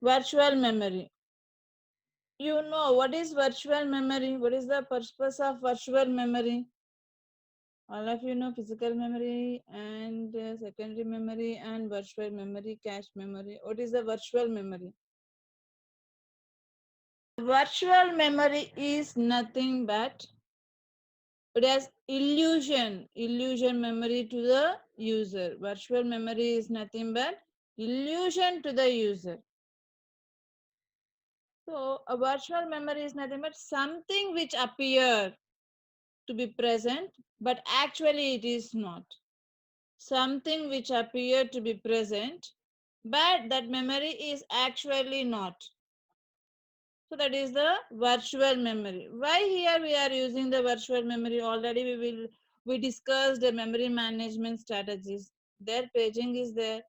Virtual memory. You know what is virtual memory? What is the purpose of virtual memory? All of you know physical memory and secondary memory and virtual memory, cache memory. What is the virtual memory? Virtual memory is nothing but it has illusion memory to the user. Virtual memory is nothing but illusion to the user. So a virtual memory is nothing but something which appear to be present, but actually it is not. Something which appear to be present, but that memory is actually not. So that is the virtual memory. Why here we are using the virtual memory? Already we discussed the memory management strategies. Their paging is there.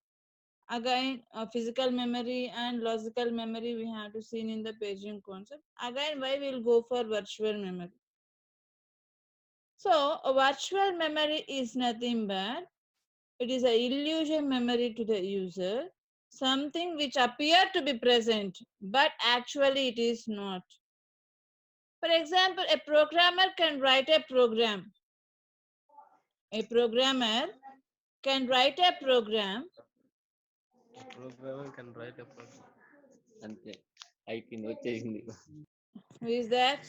Again, physical memory and logical memory we have to see in the paging concept. Again, why we'll go for virtual memory? So a virtual memory is nothing but it is an illusion memory to the user, something which appear to be present, but actually it is not. For example, a programmer can write a program. A programmer can write a program. Programmer can write a program. అంతే అయిపోయింది వచ్చేసింది. Who is that?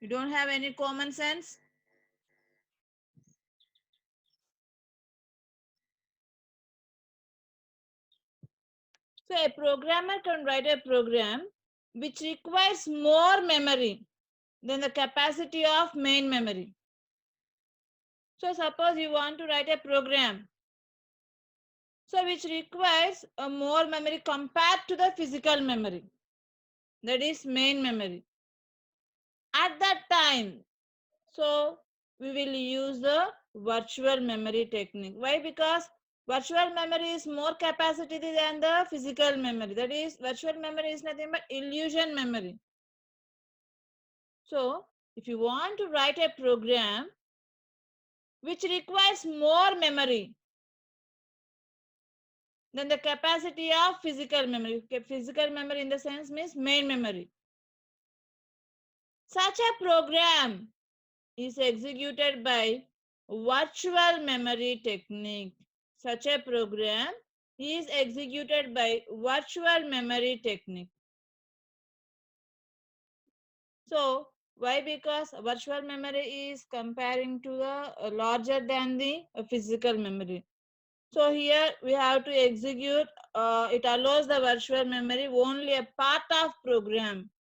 You don't have any common sense? So a programmer can write a program which requires more memory than the capacity of main memory. So suppose you want to write a program so which requires a more memory compared to the physical memory, that is main memory. At that time, so we will use the virtual memory technique. Why? Because virtual memory is more capacity than the physical memory. That is, virtual memory is nothing but illusion memory. So if you want to write a program which requires more memory than the capacity of physical memory, physical memory in the sense means main memory, such a program is executed by virtual memory technique. Such a program is executed by virtual memory technique. So why? Because virtual memory is comparing to the larger than the physical memory. So here we have to execute, it allows the virtual memory only a part of program.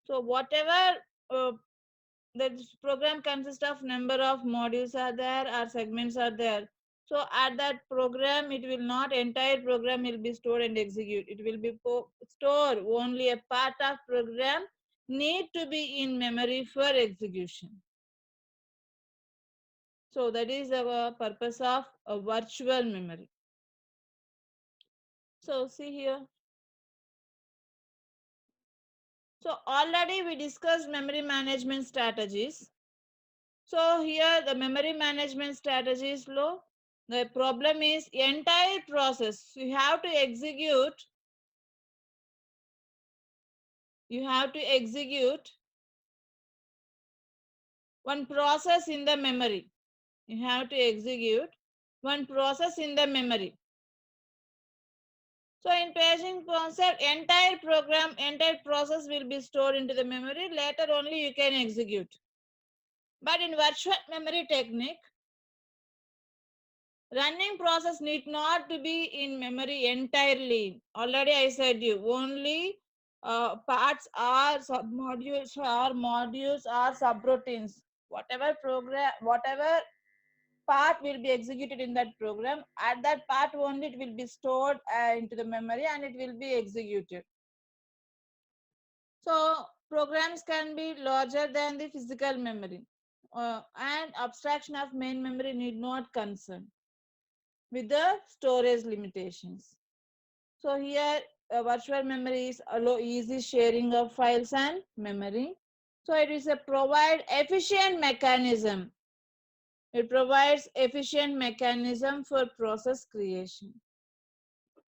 So whatever the program consists of number of modules are there or segments are there. So at that program, it will not entire program will be stored and execute. It will be stored only a part of program need to be in memory for execution. So that is the purpose of a virtual memory. So see here. So already we discussed memory management strategies. So here the memory management strategies low. The problem is entire process. You have to execute one process in the memory. You have to execute one process in the memory. So in paging concept, entire program, entire process will be stored into the memory. Later only you can execute. But in virtual memory technique, running process need not to be in memory entirely. Already I said you only parts are submodules or modules or subroutines. Whatever part will be executed in that program, at that part only it will be stored into the memory and it will be executed. So programs can be larger than the physical memory, and abstraction of main memory need not concern with the storage limitations. So here virtual memory is allow easy sharing of files and memory. So it is a provide efficient mechanism. It provides efficient mechanism for process creation.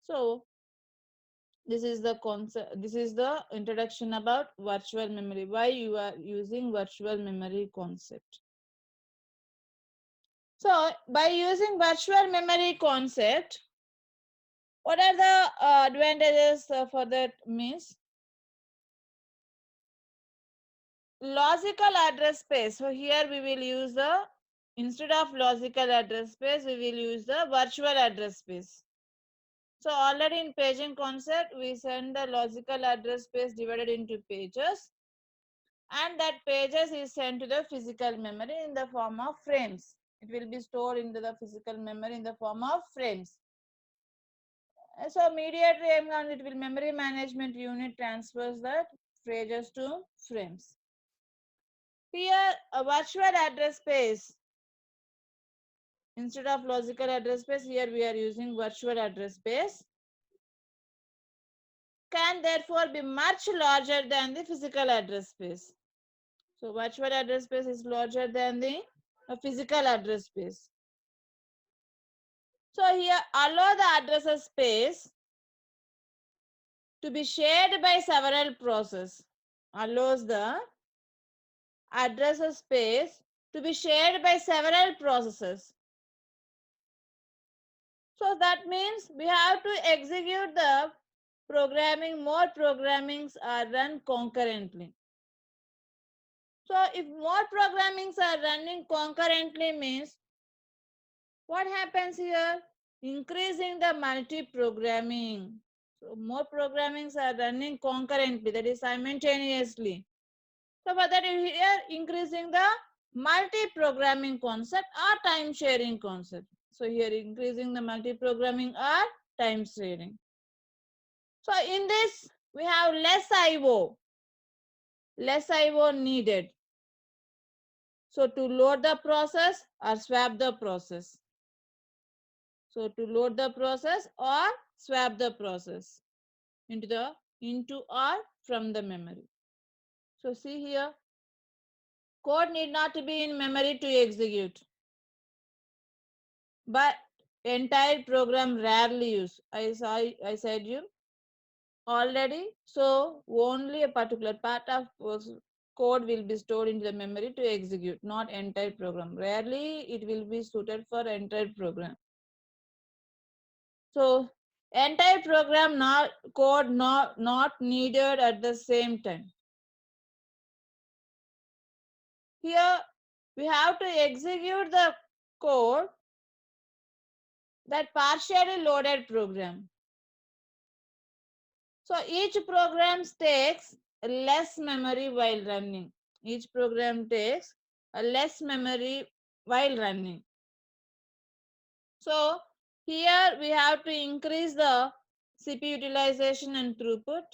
So This is the concept. This is the introduction about virtual memory. Why you are using virtual memory concept. So by using virtual memory concept, what are the advantages for that means? Logical address space. So here we will use the, instead of logical address space, we will use the virtual address space. So already in paging concept, we send the logical address space divided into pages, and that pages is sent to the physical memory in the form of frames. It will be stored into the physical memory in the form of frames. So immediately it will memory management unit transfers that pages to frames. Here a virtual address space, instead of logical address space, here we are using virtual address space, can therefore be much larger than the physical address space. So virtual address space is larger than the physical address space. So here allow the address space to be shared by several processes. Allows the address space to be shared by several processes. So that means we have to execute the programming, more programmings are run concurrently. So if more programmings are running concurrently means what happens here? Increasing the multi-programming. So more programmings are running concurrently, that is simultaneously. So for that here increasing the multi-programming concept or time sharing concept. So here increasing the multi-programming or time sharing. So in this we have less IO needed. So to load the process or swap the process. So to load the process or swap the process into or from the memory. So see here, code need not to be in memory to execute, but entire program rarely use. I said you already. So only a particular part of code will be stored into the memory to execute, not entire program. Rarely it will be suited for entire program. So entire program not needed at the same time. Here we have to execute the code that partially loaded program. So each program takes less memory while running. Each program takes a less memory while running. So here we have to increase the CPU utilization and throughput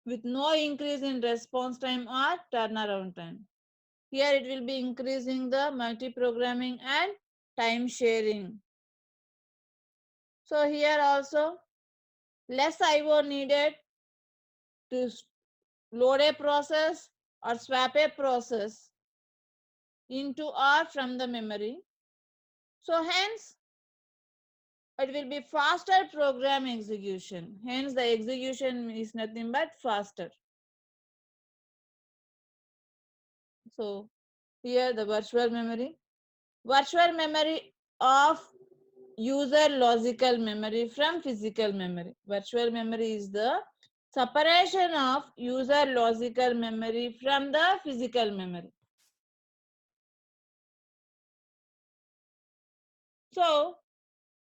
with no increase in response time or turnaround time. Here it will be increasing the multi-programming and time sharing. So here also less IO needed to load a process or swap a process into or from the memory. So hence it will be faster program execution. Hence the execution is nothing but faster. So here the virtual memory. Virtual memory of user logical memory from physical memory. Virtual memory is the separation of user logical memory from the physical memory. So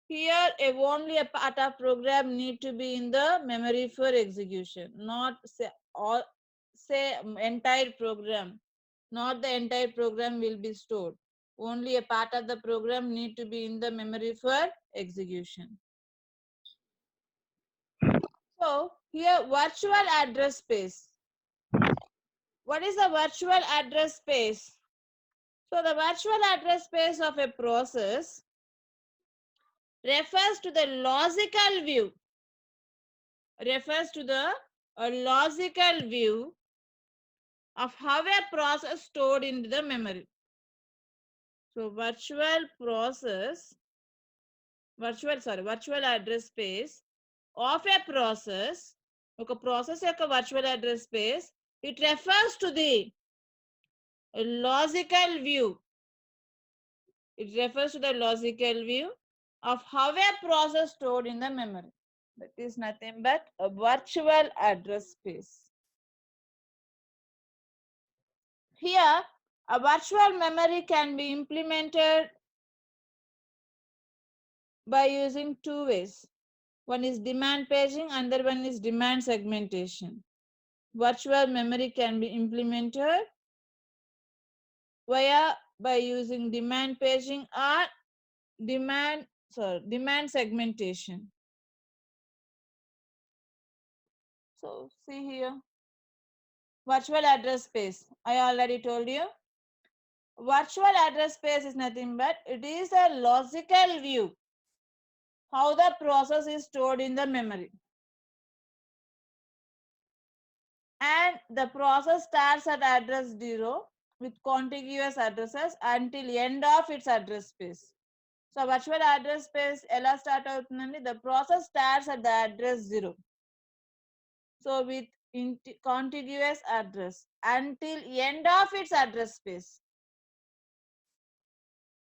here only a part of program need to be in the memory for execution, not say entire program. Not the entire program will be stored. Only a part of the program need to be in the memory for execution. So here virtual address space. What is the virtual address space? So the virtual address space of a process refers to the logical view. Refers to the logical view of how a process stored into the memory. So virtual address space of a process ఒక process యొక్క virtual address space it refers to the logical view. It refers to the logical view of how a process stored in the memory. That is nothing but a virtual address space. Here, a virtual memory can be implemented by using two ways. One is demand paging, another one is demand segmentation. Virtual memory can be implemented by using demand paging or demand segmentation. So see here, virtual address space. I already told you. Virtual address space is nothing but it is a logical view how the process is stored in the memory. And the process starts at address 0 with contiguous addresses until end of its address space. So virtual address space ela start avutundandi, the process starts at the address 0. So with contiguous address until end of its address space.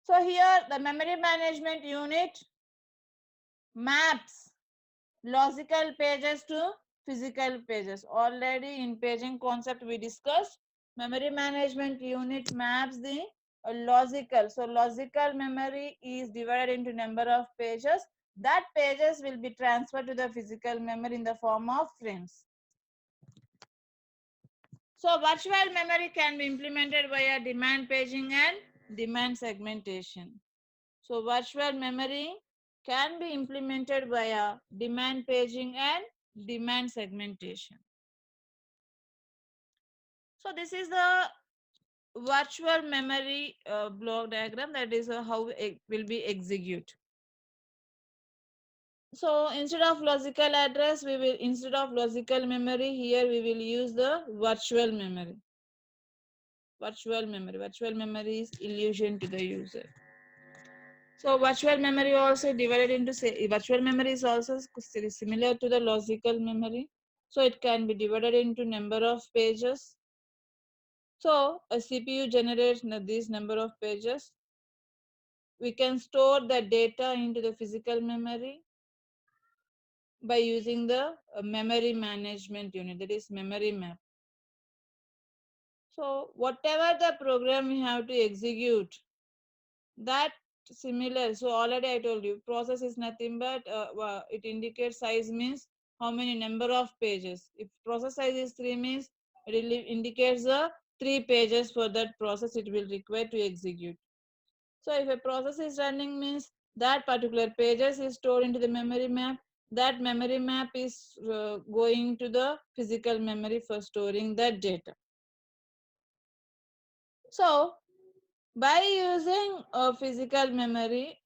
So here the memory management unit maps logical pages to physical pages. Already in paging concept we discussed, memory management unit maps the logical. So logical memory is divided into number of pages. That pages will be transferred to the physical memory in the form of frames. So virtual memory can be implemented via demand paging and demand segmentation. So virtual memory can be implemented via demand paging and demand segmentation. So this is the virtual memory block diagram, that is how it will be executed. So instead of logical address, instead of logical memory, here we will use the virtual memory. Virtual memory is illusion to the user. So virtual memory also divided into, virtual memory is also similar to the logical memory. So it can be divided into number of pages. So a CPU generates this number of pages. We can store the data into the physical memory by using the memory management unit, that is memory map. So whatever the program we have to execute, that similar. So already I told you process is nothing but it indicates size means how many number of pages. If process size is 3 means it will indicates the 3 pages for that process it will require to execute. So if a process is running means that particular pages is stored into the memory map. That memory map is going to the physical memory for storing that data. So by using a physical memory,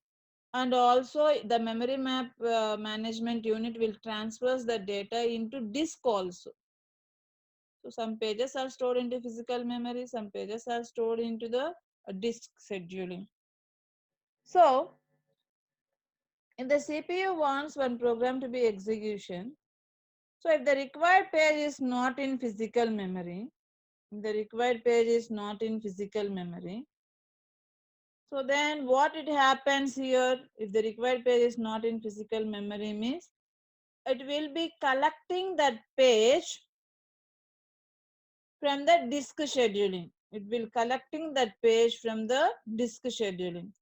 and also the memory map management unit will transfer the data into disk also. So some pages are stored into physical memory, some pages are stored into the disk scheduling. So in the CPU wants one program to be execution. So if the required page is not in physical memory, so then what it happens here, if the required page is not in physical memory means it will be collecting that page from the disk scheduling. It will collecting that page from the disk scheduling.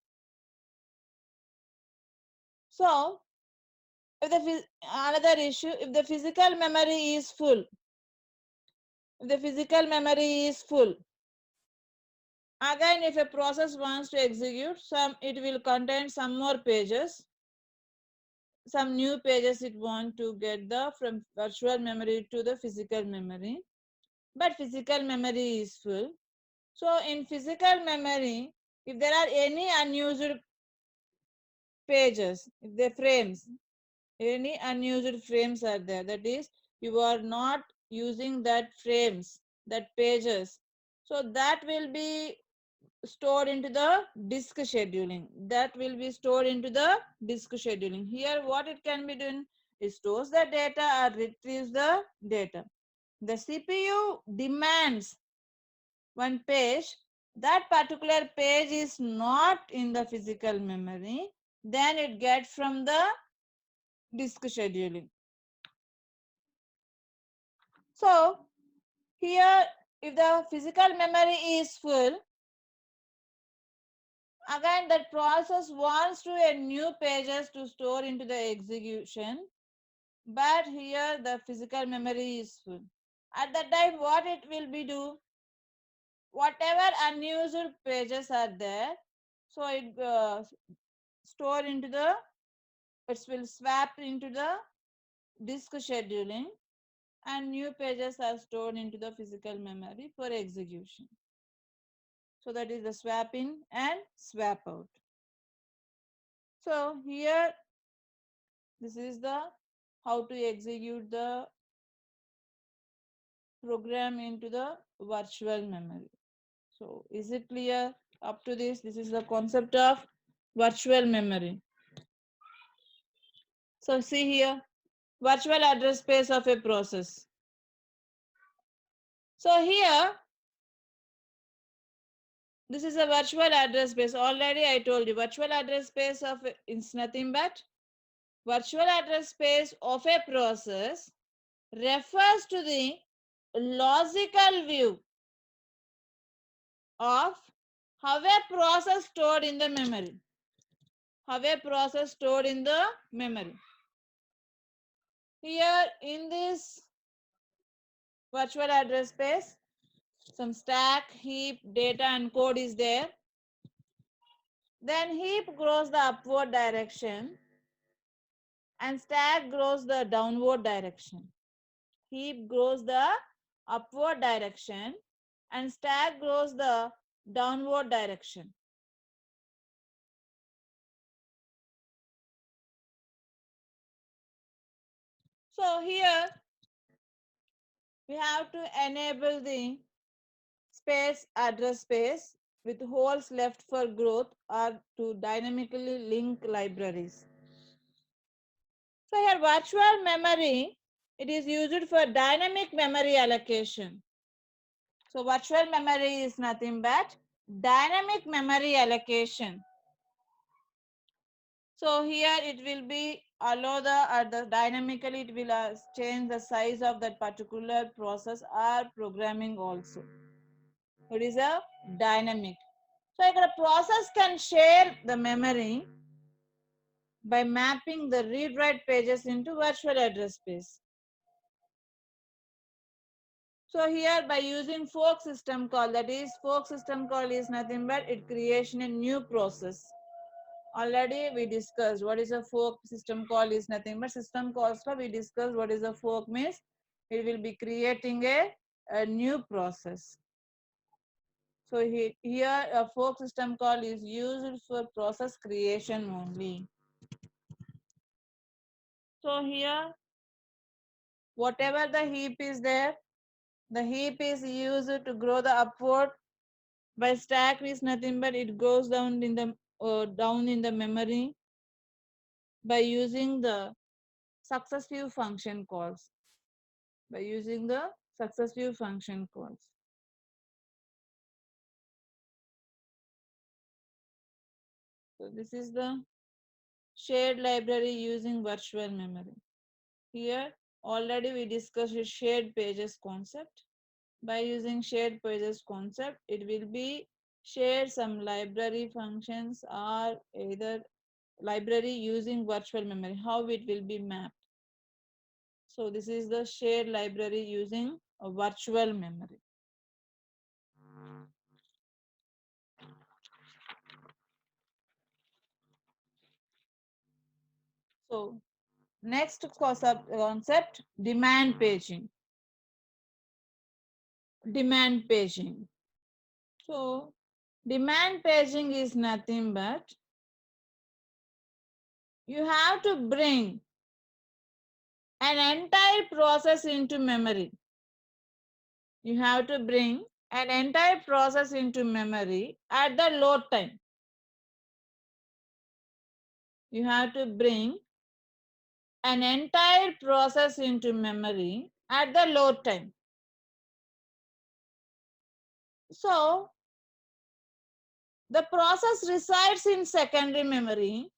So if another issue, if the physical memory is full, again if a process wants to execute some, it will contain some more pages, some new pages it want to get the from virtual memory to the physical memory, but physical memory is full. So in physical memory, if there are any unused pages, if the frames, any unused frames are there, that is you are not using that frames, that pages, so that will be stored into the disk scheduling. Here what it can be done, It stores the data or retrieves the data. The CPU demands one page, that particular page is not in the physical memory, then it gets from the disk scheduling. So here, if the physical memory is full, again that process wants to a new pages to store into the execution, but here the physical memory is full. At that time, what it will be do? Whatever unused pages are there, so it store into the, it will swap into the disk scheduling, and new pages are stored into the physical memory for execution. So that is the swap in and swap out. So here, this is the how to execute the program into the virtual memory. So is it clear up to this? This is the concept of virtual memory. So see here, virtual address space of a process. So here, this is a virtual address space. Already I told you, virtual address space of is nothing but virtual address space of a process refers to the logical view of how a process stored in the memory. How a process stored in the memory. Here in this virtual address space, some stack, heap, data and code is there. Then heap grows the upward direction and stack grows the downward direction. Heap grows the upward direction and stack grows the downward direction. So here we have to enable the space address space with holes left for growth or to dynamically link libraries. So here virtual memory, it is used for dynamic memory allocation. So virtual memory is nothing but dynamic memory allocation. So here it will be allow the dynamically it will change the size of that particular process or programming also. It is a dynamic. So a process can share the memory by mapping the read-write pages into virtual address space. So here by using fork system call, that is fork system call is nothing but it creation a new process. Already we discussed what is a fork system call is nothing but system calls. We discussed what is a fork means. It will be creating a new process. So here a fork system call is used for process creation only. So here whatever the heap is there, the heap is used to grow the upward. By stack is nothing but it goes down in the memory by using the successive function calls. By using the successive function calls. So this is the shared library using virtual memory. Here already we discussed the shared pages concept. By using shared pages concept, it will be share some library functions or either library using virtual memory, how it will be mapped. So this is the shared library using a virtual memory. So next concept, demand paging. Demand paging. So demand paging is nothing but you have to bring an entire process into memory. You have to bring an entire process into memory at the load time. You have to bring an entire process into memory at the load time. So the process resides in secondary memory.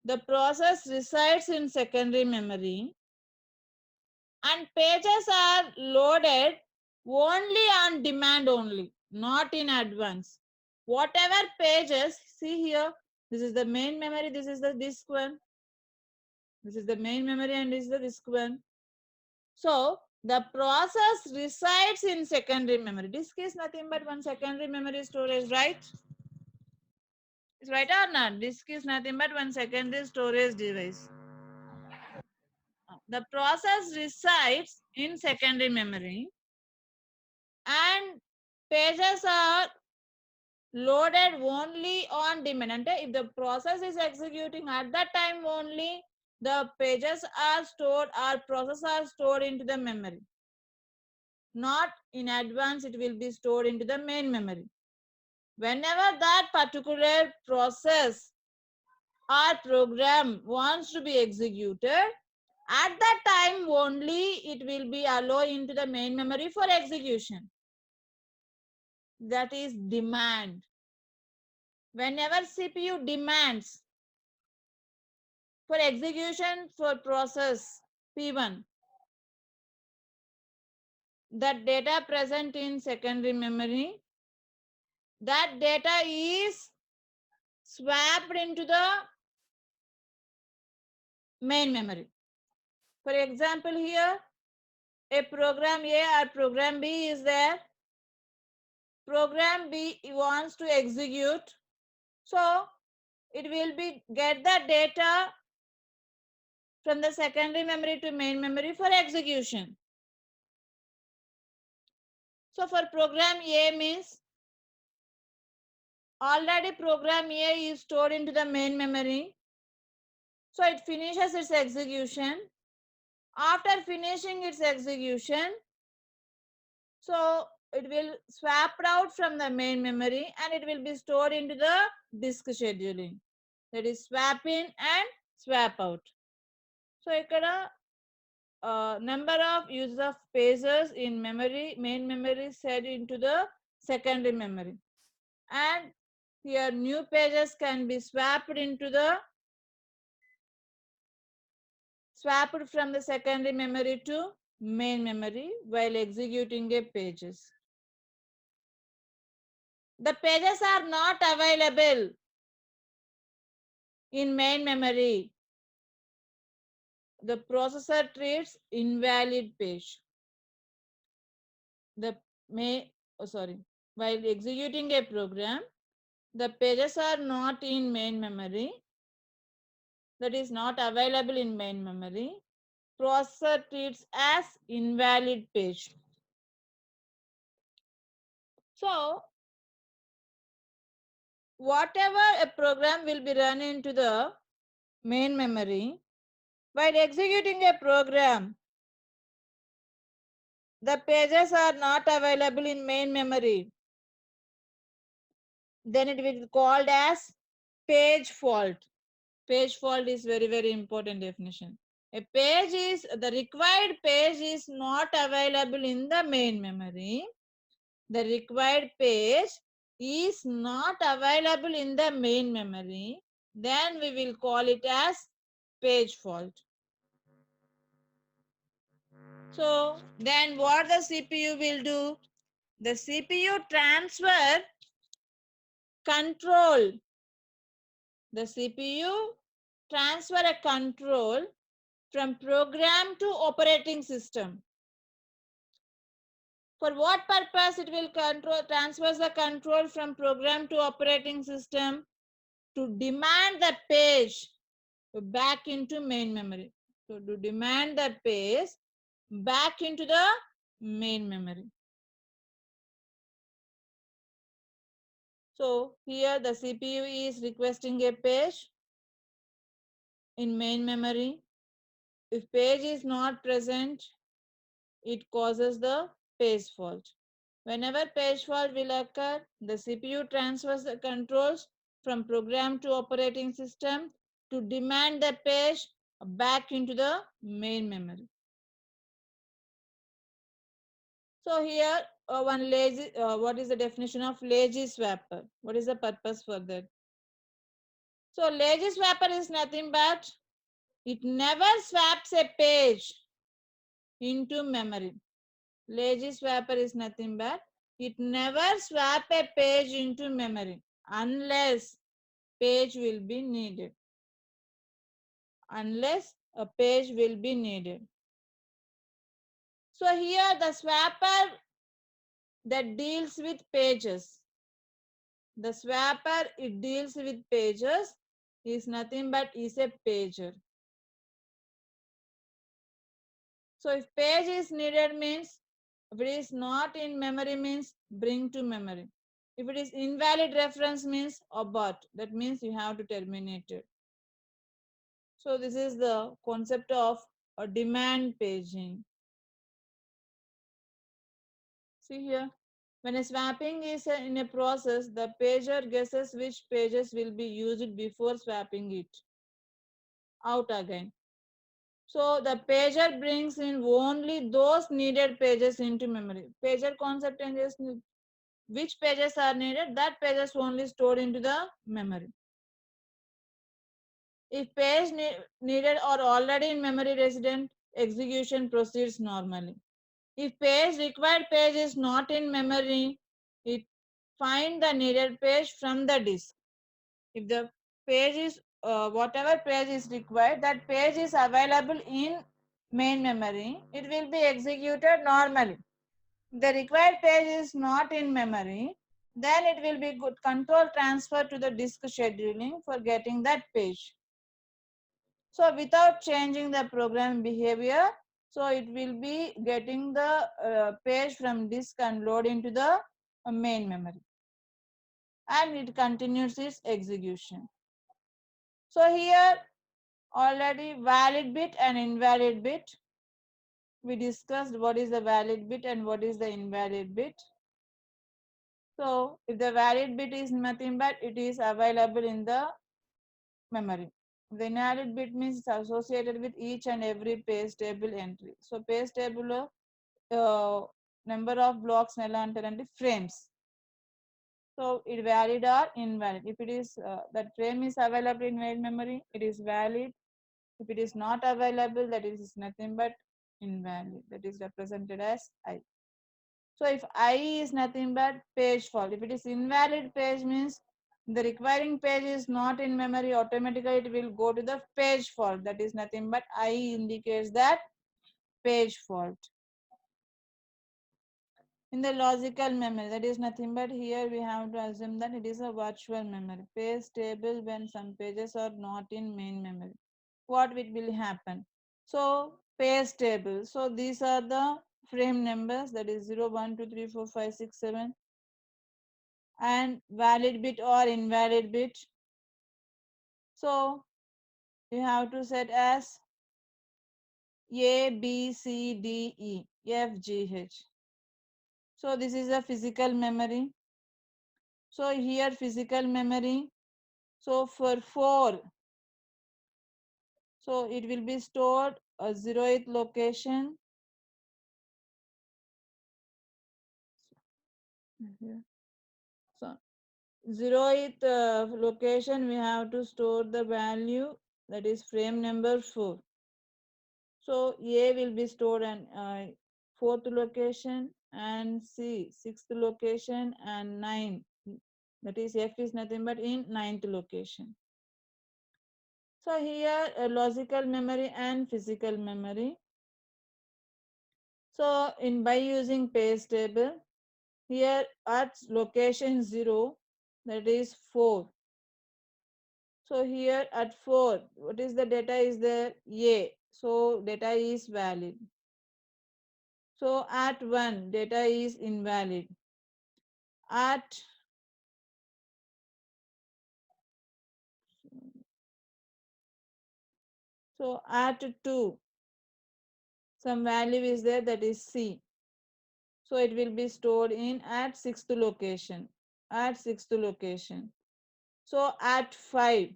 The process resides in secondary memory, and pages are loaded only on demand only, not in advance. Whatever pages, see here, this is the main memory, this is the disk one, this is the main memory, and this is the disk one. So the process resides in secondary memory. Disk is nothing but one secondary memory storage, right? It's right or not? Disk is nothing but one secondary storage device. The process resides in secondary memory, and pages are loaded only on demand. And if the process is executing at that time only, the pages are stored or process are stored into the memory. Not in advance, it will be stored into the main memory. Whenever that particular process or program wants to be executed, at that time only it will be allowed into the main memory for execution. That is demand. Whenever CPU demands for execution for process P1, that data present in secondary memory, that data is swapped into the main memory. For example, here a program A or program B is there. Program B wants to execute, so it will be get the data from the secondary memory to main memory for execution. So for program A means already program A is stored into the main memory. So it finishes its execution. After finishing its execution, so it will swap out from the main memory and it will be stored into the disk scheduling. That is swap in and swap out. So ikkada number of uses of pages in memory, main memory set into the secondary memory. And here new pages can be swapped from the secondary memory to main memory while executing a pages. The pages are not available in main memory. The processor treats invalid page. While executing a program, the pages are not in main memory. That is not available in main memory. Processor treats as invalid page. So whatever a program will be run into the main memory, while executing a program, the pages are not available in main memory. Then it will be called as page fault. Page fault is very, very important definition. A page is, the required page is not available in the main memory. The required page is not available in the main memory. Then we will call it as page fault. So then what the CPU will do? The CPU transfer control. The CPU transfer a control from program to operating system. For what purpose it will transfers the control from program to operating system? To demand the page back into main memory. So to demand the page back into the main memory. So here the CPU is requesting a page in main memory. If page is not present, it causes the page fault. Whenever page fault will occur, the CPU transfers the controls from program to operating system to demand the page back into the main memory. So here one lazy, what is the definition of lazy swapper? What is the purpose for that? So lazy swapper is nothing but it never swaps a page into memory. Lazy swapper is nothing but it never swap a page into memory unless page will be needed. Unless a page will be needed. So here the swapper that deals with pages. The swapper it deals with pages is nothing but is a pager. So if page is needed means if it is not in memory means bring to memory. If it is invalid reference means abort. That means you have to terminate it. So this is the concept of a demand paging. See here. When a swapping is in a process, the pager guesses which pages will be used before swapping it out again. So the pager brings in only those needed pages into memory. Pager concept and just which pages are needed, that pages only stored into the memory. If page needed or already in memory resident, execution proceeds normally. If page required page is not in memory, it find the needed page from the disk. If the page is whatever page is required, that page is available in main memory, it will be executed normally. The required page is not in memory, then it will be good control transfer to the disk scheduling for getting that page. So without changing the program behavior, so it will be getting the page from disk and load into the main memory, and it continues its execution. So here already valid bit and invalid bit. We discussed what is the valid bit and what is the invalid bit. So if the valid bit is nothing but it is available in the memory. The invalid bit means it's associated with each and every page table entry. So page table number of blocks and frames. So it valid or invalid. If it is that frame is available in main memory, it is valid. If it is not available, that is nothing but invalid. That is represented as I. So if I is nothing but page fault. If it is invalid page means the requiring page is not in memory, automatically it will go to the page fault. That is nothing but I indicates that page fault. In the logical memory, that is nothing but here we have to assume that it is a virtual memory. Page table when some pages are not in main memory. What will happen? So page table. So these are the frame numbers, that is 0, 1, 2, 3, 4, 5, 6, 7, and valid bit or invalid bit. So you have to set as A, B, C, D, E, F, G, H. So this is a physical memory. So here physical memory. So for 4, so it will be stored a 0th location. So 0th location we have to store the value, that is frame number 4. So A will be stored in 4th location, and C 6th location, and 9, that is F is nothing but in 9th location. So here logical memory and physical memory. So in by using page table, here at location 0, that is 4. So here at 4, what is the data is there? A. So data is valid. So at 1, data is invalid. At at 2, some value is there, that is C. So it will be stored in at 6th location. At 6th location. So at 5,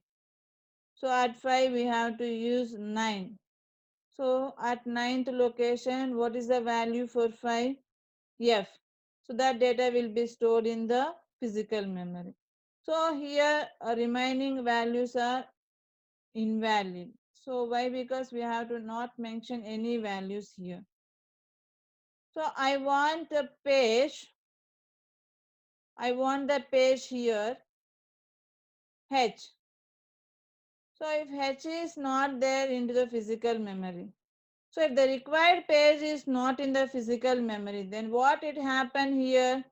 So at 5 we have to use 9. So at ninth location, what is the value for 5? F. So that data will be stored in the physical memory. So here remaining values are invalid. So why? Because we have to not mention any values here. So I want the page here H. So if H is not there into the physical memory. So if the required page is not in the physical memory, then what it happen here?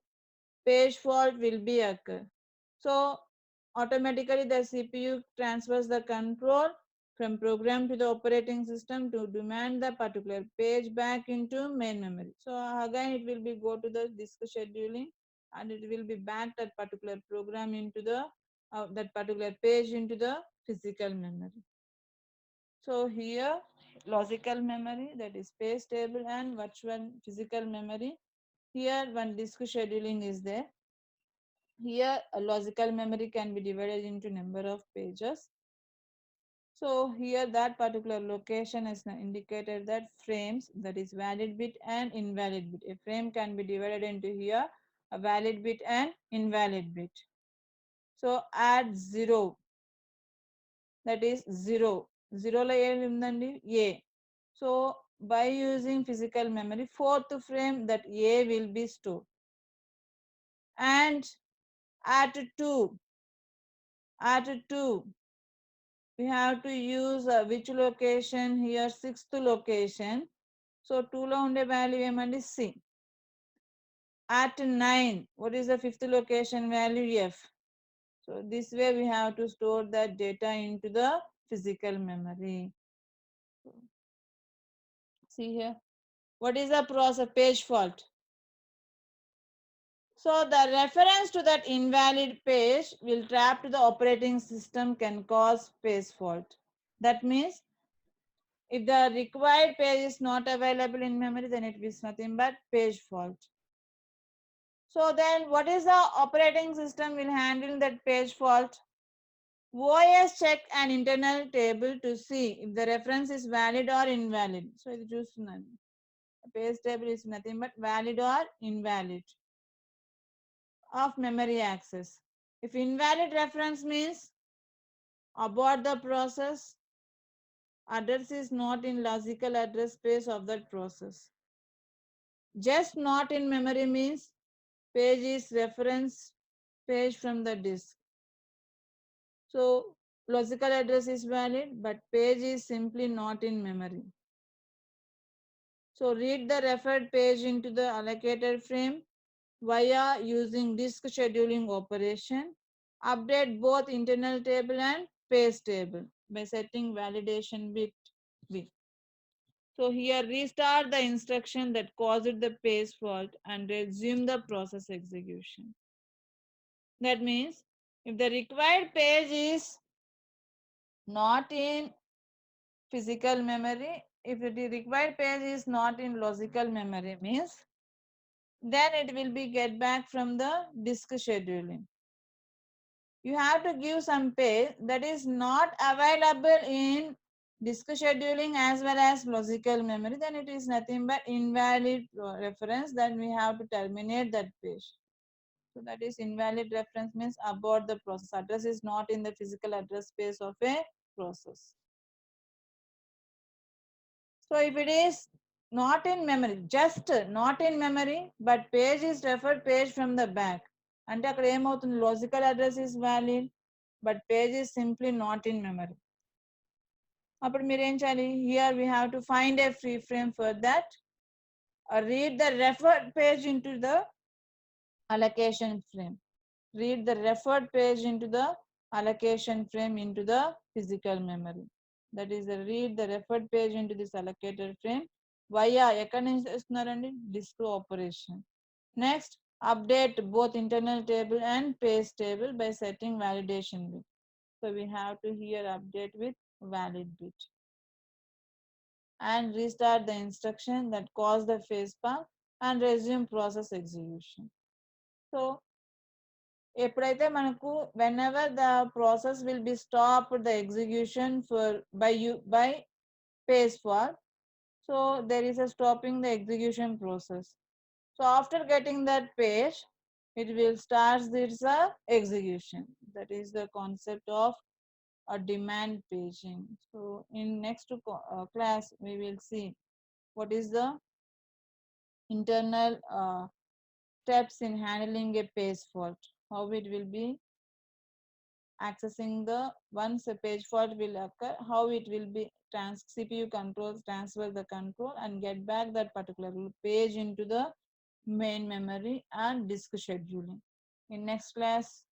Page fault will be occur. So automatically the CPU transfers the control from program to the operating system to demand the particular page back into main memory. So again it will be go to the disk scheduling and it will be back that particular program into the that particular page into the physical memory. So here logical memory, that is page table, and virtual physical memory. Here one disk scheduling is there. Here a logical memory can be divided into number of pages. So here that particular location is indicated that frames, that is valid bit and invalid bit. A frame can be divided into here a valid bit and invalid bit. So add 0, that is 0. 0 లో ఏమి ఉందండి A. So by using physical memory, fourth frame that A will be stored. And at 2, at 2 we have to use which location here, sixth location. So 2 లో ఉండే value ఏమండి C. At 9, what is the fifth location value? F. So this way we have to store that data into the physical memory. See here, what is the process? Page fault. So the reference to that invalid page will trap to the operating system can cause page fault. That means if the required page is not available in memory, then it is nothing but page fault. So then what is the operating system will handle that page fault? OS check an internal table to see if the reference is valid or invalid. So it చూస్తున్నాను. Page table is nothing but valid or invalid of memory access. If invalid reference means abort the process, address is not in logical address space of that process. Just not in memory means page is reference page from the disk. So logical address is valid, but page is simply not in memory. So read the referred page into the allocated frame via using disk scheduling operation. Update both internal table and page table by setting validation bit B. So here restart the instruction that caused the page fault and resume the process execution. That means if the required page is not in physical memory, if the required page is not in logical memory means then it will be get back from the disk scheduling. You have to give some page that is not available in disk scheduling as well as logical memory, then it is nothing but invalid reference, then we have to terminate that page. So that is invalid reference means abort the process. Address is not in the physical address space of a process. So if it is not in memory, just not in memory, but page is referred page from the back. అంటే అక్కడ ఏమవుతుంది, logical address is valid but page is simply not in memory. అప్పుడు మీరు ఏం చేయాలి? Here we have to find a free frame for that, read the referred page into the allocation frame. Read the referred page into the allocation frame into the physical memory. That is the read the referred page into this allocated frame via ఎక్కడి నుంచి చేస్తున్నారండి? disk operation. Next, update both internal table and page table by setting validation bit. So we have to here update with valid bit and restart the instruction that caused the phase path and resume process execution. So ఎప్పుడైతే మనకు whenever the process will be stopped the execution for by page fault, so there is a stopping the execution process. So after getting that page, it will start this execution. That is the concept of a demand paging. So in next class we will see what is the internal steps in handling a page fault, how it will be accessing the once a page fault will occur, how it will be CPU controls transfer the control and get back that particular page into the main memory and disk scheduling. In next class